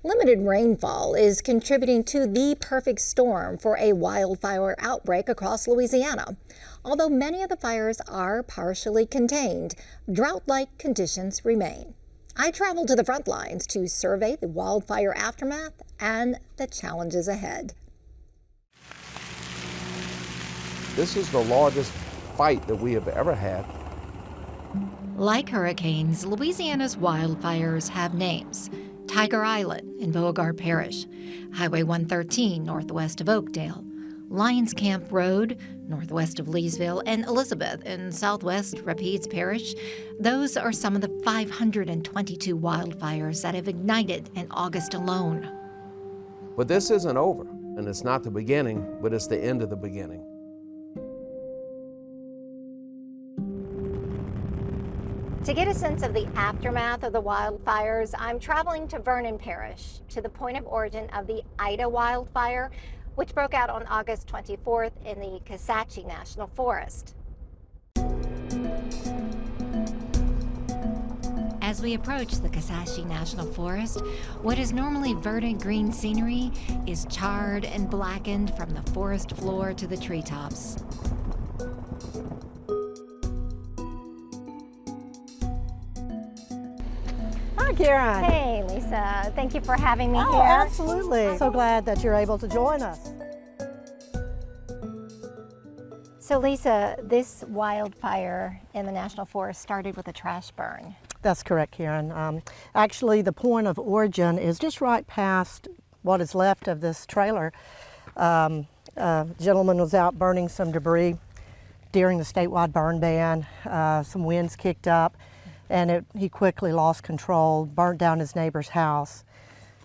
Limited rainfall is contributing to the perfect storm for a wildfire outbreak across Louisiana. Although many of the fires are partially contained, drought-like conditions remain. I traveled to the front lines to survey the wildfire aftermath and the challenges ahead. This is the largest fight that we have ever had. Like hurricanes, Louisiana's wildfires have names. Tiger Island in Beauregard Parish, Highway 113 northwest of Oakdale, Lions Camp Road northwest of Leesville, and Elizabeth in southwest Rapides Parish. Those are some of the 522 wildfires that have ignited in August alone. But this isn't over, and it's not the beginning, but it's the end of the beginning. To get a sense of the aftermath of the wildfires, I'm traveling to Vernon Parish, to the point of origin of the Ida wildfire, which broke out on August 24th in the Kisatchie National Forest. As we approach the Kisatchie National Forest, what is normally verdant green scenery is charred and blackened from the forest floor to the treetops. Hi, Karen. Hey, Lisa. Thank you for having me here. Absolutely. So glad that you're able to join us. So, Lisa, this wildfire in the National Forest started with a trash burn. That's correct, Karen. Actually, the point of origin is just right past what is left of this trailer. A gentleman was out burning some debris during the statewide burn ban. Some winds kicked up, and he quickly lost control, burnt down his neighbor's house,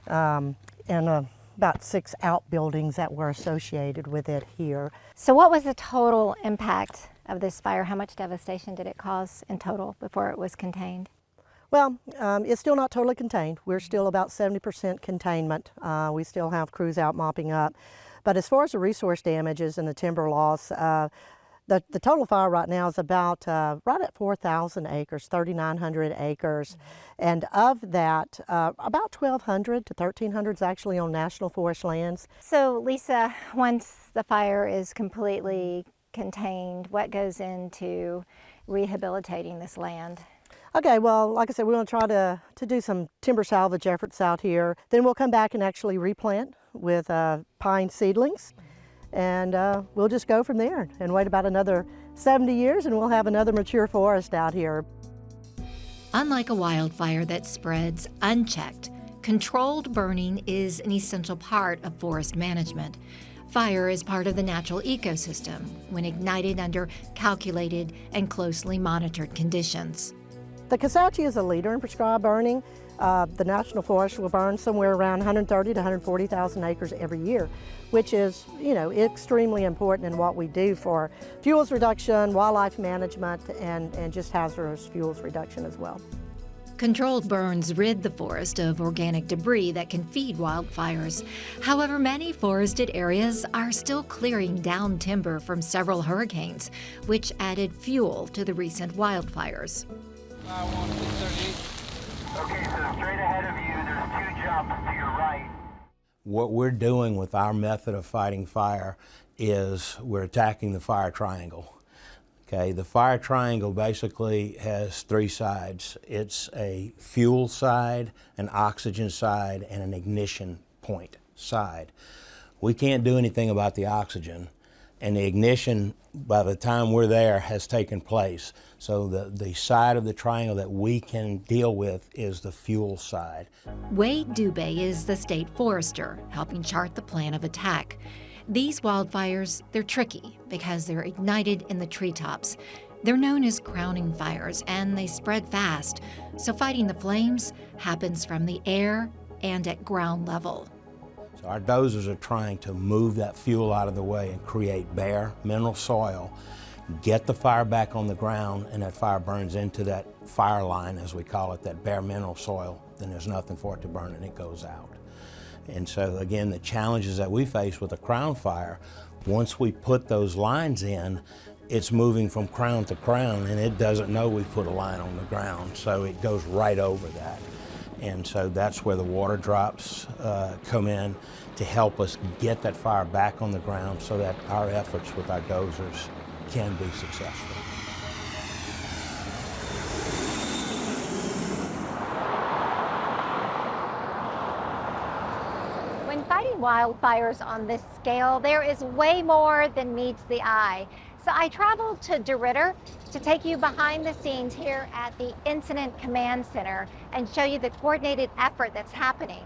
and about 6 outbuildings that were associated with it here. So what was the total impact of this fire? How much devastation did it cause in total before it was contained? Well, it's still not totally contained. We're still about 70% containment. We still have crews out mopping up. But as far as the resource damages and the timber loss, the total fire right now is about right at 4,000 acres, 3,900 acres. And of that, about 1,200 to 1,300 is actually on National Forest lands. So Lisa, once the fire is completely contained, what goes into rehabilitating this land? Okay, well, like I said, we're going to try to do some timber salvage efforts out here. Then we'll come back and actually replant with pine seedlings. And we'll just go from there and wait about another 70 years and we'll have another mature forest out here. Unlike a wildfire that spreads unchecked, controlled burning is an essential part of forest management. Fire is part of the natural ecosystem when ignited under calculated and closely monitored conditions. The Kisatchie is a leader in prescribed burning. The National Forest will burn somewhere around 130 to 140,000 acres every year, which is, extremely important in what we do for fuels reduction, wildlife management, and just hazardous fuels reduction as well. Controlled burns rid the forest of organic debris that can feed wildfires. However, many forested areas are still clearing down timber from several hurricanes, which added fuel to the recent wildfires. Okay, so straight ahead of you, there's 2 jumps to your right. What we're doing with our method of fighting fire is we're attacking the fire triangle. Okay, the fire triangle basically has 3 sides. It's a fuel side, an oxygen side, and an ignition point side. We can't do anything about the oxygen, and the ignition, by the time we're there, has taken place. So the side of the triangle that we can deal with is the fuel side. Wade Dubé is the state forester, helping chart the plan of attack. These wildfires, they're tricky because they're ignited in the treetops. They're known as crowning fires, and they spread fast. So fighting the flames happens from the air and at ground level. So our dozers are trying to move that fuel out of the way and create bare mineral soil, get the fire back on the ground, and that fire burns into that fire line, as we call it, that bare mineral soil. Then there's nothing for it to burn and it goes out. And so again, the challenges that we face with a crown fire, once we put those lines in, it's moving from crown to crown and it doesn't know we put a line on the ground, so it goes right over that. And so that's where the water drops come in to help us get that fire back on the ground so that our efforts with our dozers can be successful. When fighting wildfires on this scale, there is way more than meets the eye. So I traveled to Deridder to take you behind the scenes here at the Incident Command Center and show you the coordinated effort that's happening.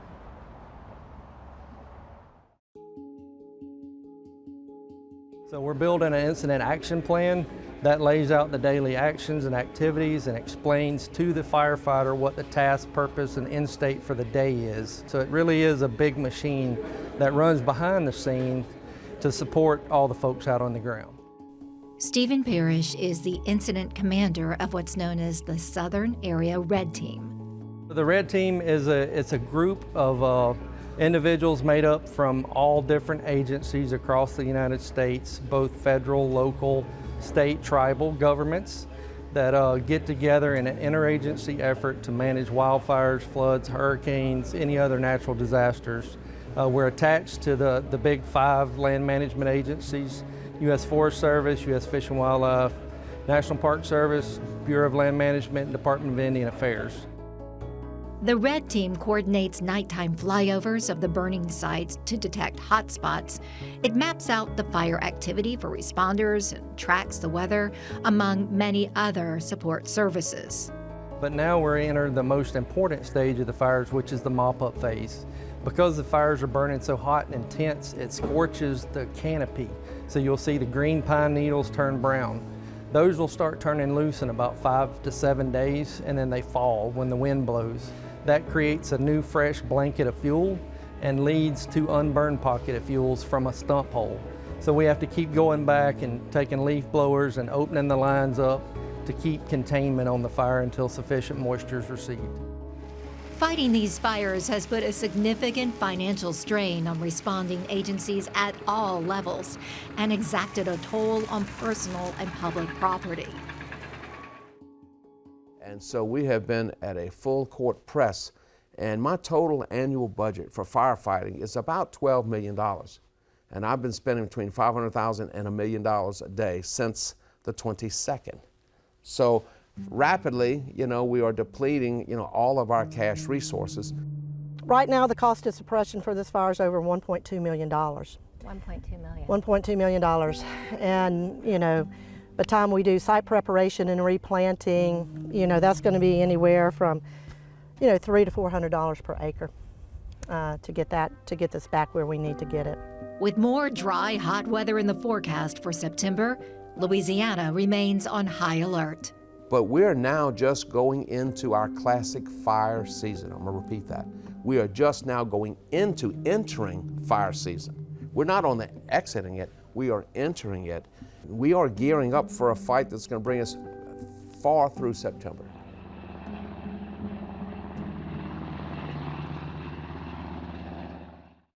So we're building an incident action plan that lays out the daily actions and activities and explains to the firefighter what the task, purpose, and end state for the day is. So it really is a big machine that runs behind the scene to support all the folks out on the ground. Stephen Parrish is the incident commander of what's known as the Southern Area Red Team. The Red Team is a group of individuals made up from all different agencies across the United States, both federal, local, state, tribal governments that get together in an interagency effort to manage wildfires, floods, hurricanes, any other natural disasters. We're attached to the big 5 land management agencies: U.S. Forest Service, U.S. Fish and Wildlife, National Park Service, Bureau of Land Management, and Department of Indian Affairs. The Red Team coordinates nighttime flyovers of the burning sites to detect hotspots. It maps out the fire activity for responders and tracks the weather, among many other support services. But now we're entering the most important stage of the fires, which is the mop-up phase. Because the fires are burning so hot and intense, it scorches the canopy. So you'll see the green pine needles turn brown. Those will start turning loose in about 5 to 7 days, and then they fall when the wind blows. That creates a new fresh blanket of fuel and leads to unburned pocket of fuels from a stump hole. So we have to keep going back and taking leaf blowers and opening the lines up to keep containment on the fire until sufficient moisture is received. Fighting these fires has put a significant financial strain on responding agencies at all levels and exacted a toll on personal and public property. And so we have been at a full court press, and my total annual budget for firefighting is about $12 million. And I've been spending between $500,000 and $1 million a day since the 22nd. So rapidly, we are depleting, all of our cash resources. Right now, the cost of suppression for this fire is over $1.2 million. $1.2 million. $1.2 million. And, by the time we do site preparation and replanting, that's going to be anywhere from, $300 to $400 per acre to get this back where we need to get it. With more dry, hot weather in the forecast for September, Louisiana remains on high alert. But we're now just going into our classic fire season. I'm gonna repeat that. We are just now entering fire season. We're not on the exiting it, we are entering it. We are gearing up for a fight that's gonna bring us far through September.